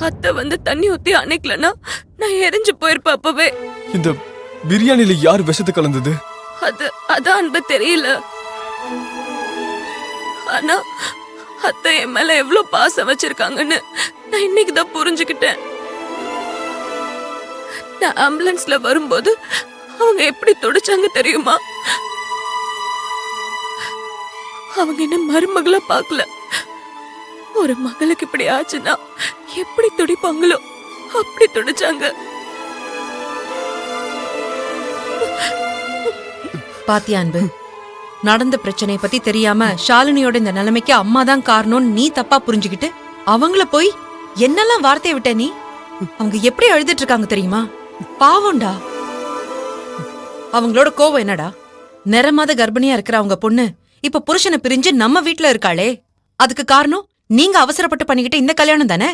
அத்தை வந்து தண்ணி ஊத்தி அணைக்கலன்னா நான் எரிஞ்சு போயிருப்பேன் அப்பவே. இந்த பிரியாணில யார் விஷத்தை கலந்தது? அதான் அன்பு தெரியல. ஆனா அத்தை என் மேல எவ்வளவு பாசம் வச்சிருக்காங்கன்னு நான் இன்னைக்குதான் புரிஞ்சுக்கிட்டேன். நான் ஆம்புலன்ஸ்ல வரும்போது அவங்க எப்படி துடிச்சாங்க தெரியுமா? அவங்க என்ன மருமகளா பார்க்கல. ஒரு மகளுக்கு இப்படி ஆச்சுன்னா எப்படி துடிப்பாங்களோ அப்படி துடிச்சாங்க. பாத்தியா அன்பு, நடந்த பிரச்சனைய பத்தி தெரியாம ஷாலினியோட இந்த நிலைமைக்கு அம்மா தான் காரணம்னு நீ தப்பா புரிஞ்சுக்கிட்டு அவங்கள போய் என்னெல்லாம் வார்த்தையை விட்ட நீ. அவங்க எப்படி அழுதுட்டு இருக்காங்க தெரியுமா? பாவம்டா. அவங்களோட கோவம் என்னடா? நிறமாத கர்ப்பிணியா இருக்கிற அவங்க பொண்ணு இப்ப புருஷனை பிரிஞ்சு நம்ம வீட்ல இருக்காளே, அதுக்கு காரணம் நீங்க அவசரப்பட்டு பண்ணிக்கிட்டு இந்த கல்யாணம் தானே?